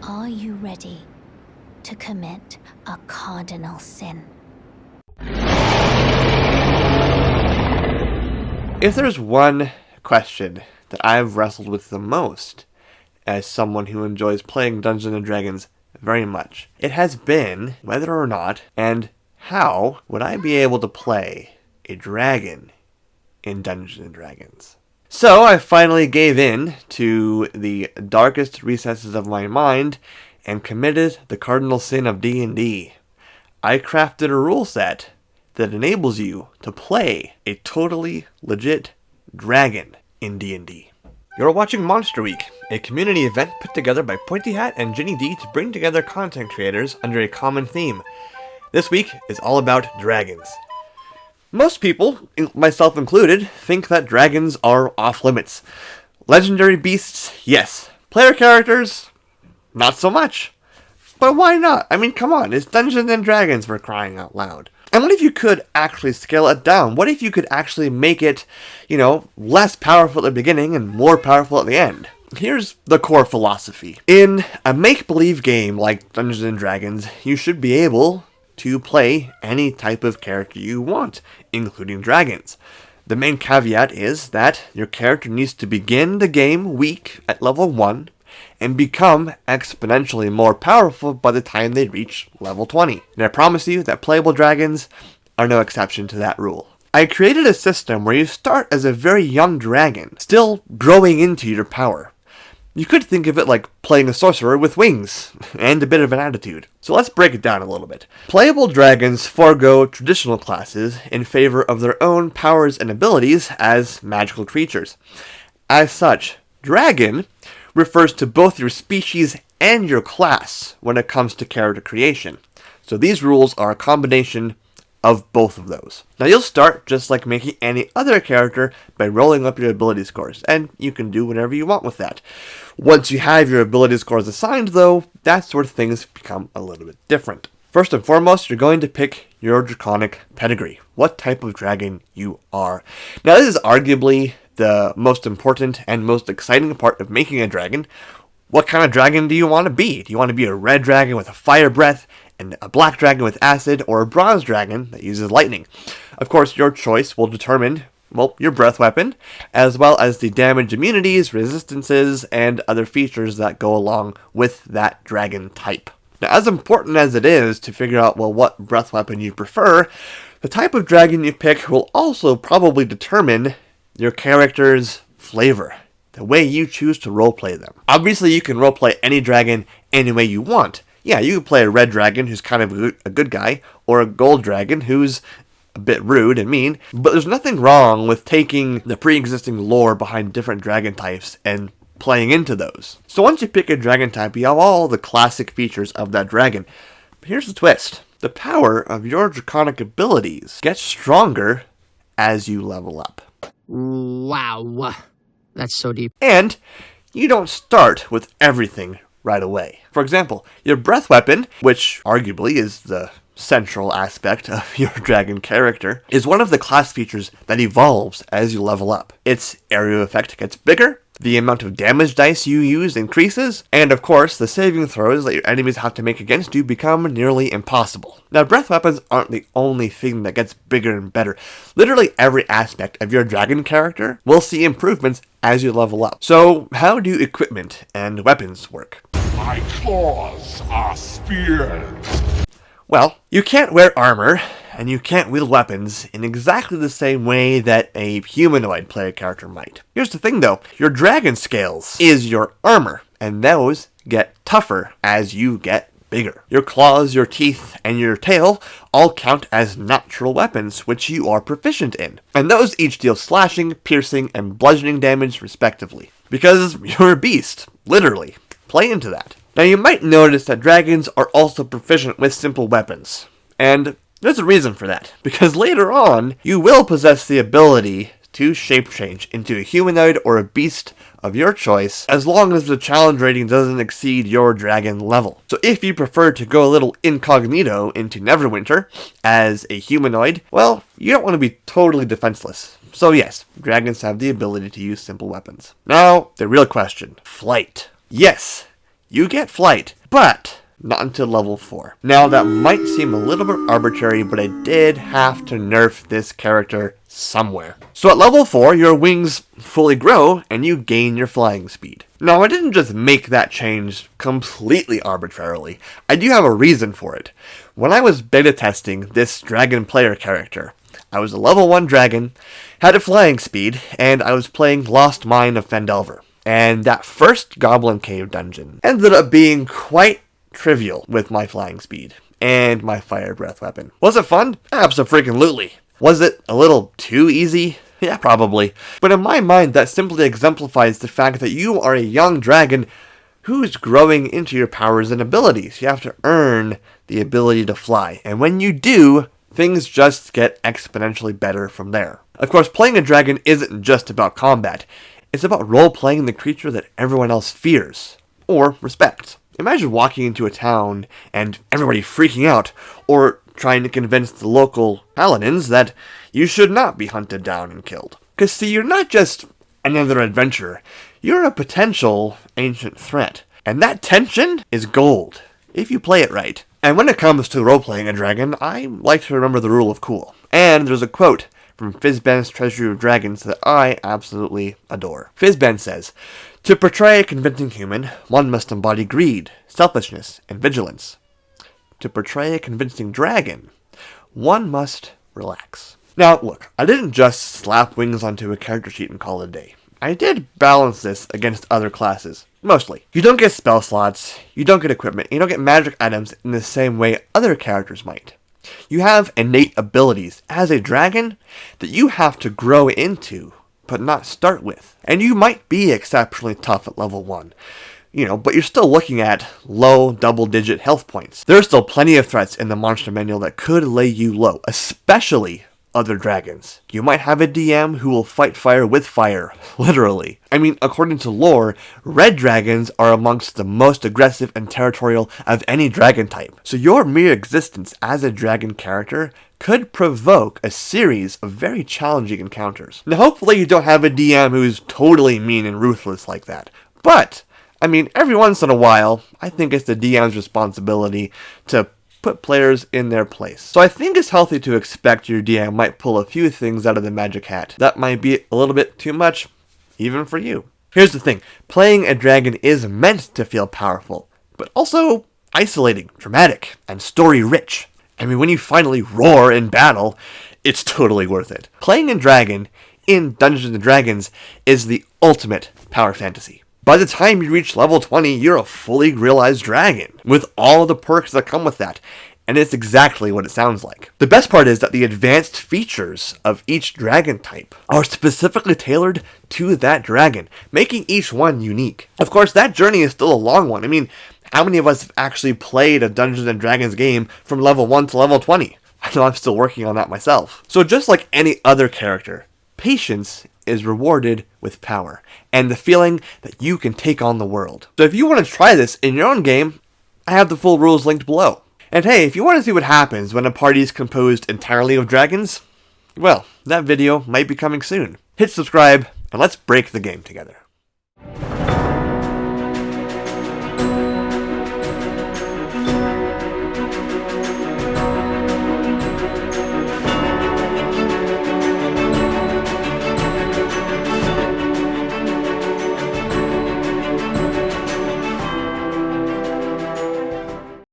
Are you ready to commit a cardinal sin? If there's one question that I've wrestled with the most as someone who enjoys playing Dungeons & Dragons very much, it has been whether or not and how would I be able to play a dragon in Dungeons & Dragons. So I finally gave in to the darkest recesses of my mind and committed the cardinal sin of D&D. I crafted a rule set that enables you to play a totally legit dragon in D&D. You're watching Monster Week, a community event put together by Pointy Hat and Ginny D to bring together content creators under a common theme. This week is all about dragons. Most people, myself included, think that dragons are off limits. Legendary beasts, yes. Player characters, not so much. But why not? I mean, come on, it's Dungeons & Dragons for crying out loud. And what if you could actually scale it down? What if you could actually make it, less powerful at the beginning and more powerful at the end? Here's the core philosophy. In a make-believe game like Dungeons & Dragons, you should be able to play any type of character you want, including dragons. The main caveat is that your character needs to begin the game weak at level 1 and become exponentially more powerful by the time they reach level 20. And I promise you that playable dragons are no exception to that rule. I created a system where you start as a very young dragon, still growing into your power. You could think of it like playing a sorcerer with wings and a bit of an attitude. So let's break it down a little bit. Playable dragons forego traditional classes in favor of their own powers and abilities as magical creatures. As such, dragon refers to both your species and your class when it comes to character creation. So these rules are a combination of both of those. Now you'll start just like making any other character by rolling up your ability scores, and you can do whatever you want with that. Once you have your ability scores assigned though, that's where things become a little bit different. First and foremost, you're going to pick your Draconic pedigree, what type of dragon you are. Now this is arguably the most important and most exciting part of making a dragon. What kind of dragon do you want to be? Do you want to be a red dragon with a fire breath, and a black dragon with acid, or a bronze dragon that uses lightning? Of course, your choice will determine, your breath weapon, as well as the damage immunities, resistances, and other features that go along with that dragon type. Now, as important as it is to figure out, what breath weapon you prefer, the type of dragon you pick will also probably determine your character's flavor, the way you choose to roleplay them. Obviously, you can roleplay any dragon any way you want. Yeah, you can play a red dragon who's kind of a good guy, or a gold dragon who's a bit rude and mean, but there's nothing wrong with taking the pre-existing lore behind different dragon types and playing into those. So once you pick a dragon type, you have all the classic features of that dragon. But here's the twist. The power of your draconic abilities gets stronger as you level up. Wow. That's so deep. And you don't start with everything right away. For example, your breath weapon, which arguably is the central aspect of your dragon character, is one of the class features that evolves as you level up. Its area effect gets bigger, the amount of damage dice you use increases, and of course, the saving throws that your enemies have to make against you become nearly impossible. Now, breath weapons aren't the only thing that gets bigger and better. Literally every aspect of your dragon character will see improvements as you level up. So, how do equipment and weapons work? My claws are spears. Well, you can't wear armor, and you can't wield weapons in exactly the same way that a humanoid player character might. Here's the thing though, your dragon scales is your armor, and those get tougher as you get bigger. Your claws, your teeth, and your tail all count as natural weapons, which you are proficient in. And those each deal slashing, piercing, and bludgeoning damage respectively. Because you're a beast, literally. Play into that. Now you might notice that dragons are also proficient with simple weapons. And there's a reason for that, because later on, you will possess the ability to shape change into a humanoid or a beast of your choice, as long as the challenge rating doesn't exceed your dragon level. So if you prefer to go a little incognito into Neverwinter as a humanoid, well, you don't want to be totally defenseless. So yes, dragons have the ability to use simple weapons. Now, the real question, flight. Yes, you get flight, but not until level 4. Now that might seem a little bit arbitrary, but I did have to nerf this character somewhere. So at level 4, your wings fully grow and you gain your flying speed. Now I didn't just make that change completely arbitrarily. I do have a reason for it. When I was beta testing this dragon player character, I was a level 1 dragon, had a flying speed, and I was playing Lost Mine of Phandelver. And that first Goblin Cave dungeon ended up being quite trivial with my flying speed and my fire breath weapon. Was it fun? Abso-freaking-lutely. Was it a little too easy? Yeah, probably. But in my mind, that simply exemplifies the fact that you are a young dragon who's growing into your powers and abilities. You have to earn the ability to fly. And when you do, things just get exponentially better from there. Of course, playing a dragon isn't just about combat. It's about role-playing the creature that everyone else fears or respects. Imagine walking into a town and everybody freaking out, or trying to convince the local paladins that you should not be hunted down and killed. Because see, you're not just another adventurer, you're a potential ancient threat. And that tension is gold, if you play it right. And when it comes to role-playing a dragon, I like to remember the rule of cool. And there's a quote from Fizban's Treasury of Dragons that I absolutely adore. Fizban says, "To portray a convincing human, one must embody greed, selfishness, and vigilance. To portray a convincing dragon, one must relax." Now, look, I didn't just slap wings onto a character sheet and call it a day. I did balance this against other classes, mostly. You don't get spell slots, you don't get equipment, you don't get magic items in the same way other characters might. You have innate abilities as a dragon that you have to grow into, but not start with. And you might be exceptionally tough at level 1, but you're still looking at low double-digit health points. There are still plenty of threats in the monster manual that could lay you low, especially other dragons. You might have a DM who will fight fire with fire, literally. I mean, according to lore, red dragons are amongst the most aggressive and territorial of any dragon type. So your mere existence as a dragon character could provoke a series of very challenging encounters. Now hopefully you don't have a DM who's totally mean and ruthless like that. But, I mean, every once in a while, I think it's the DM's responsibility to put players in their place. So I think it's healthy to expect your DM might pull a few things out of the magic hat. That might be a little bit too much, even for you. Here's the thing, playing a dragon is meant to feel powerful, but also isolating, dramatic, and story-rich. I mean, when you finally roar in battle, it's totally worth it. Playing a dragon in Dungeons & Dragons is the ultimate power fantasy. By the time you reach level 20, you're a fully realized dragon, with all the perks that come with that, and it's exactly what it sounds like. The best part is that the advanced features of each dragon type are specifically tailored to that dragon, making each one unique. Of course, that journey is still a long one. I mean, how many of us have actually played a Dungeons & Dragons game from level 1 to level 20? I know I'm still working on that myself. So just like any other character, patience is rewarded with power, and the feeling that you can take on the world. So if you want to try this in your own game, I have the full rules linked below. And hey, if you want to see what happens when a party is composed entirely of dragons, well, that video might be coming soon. Hit subscribe, and let's break the game together.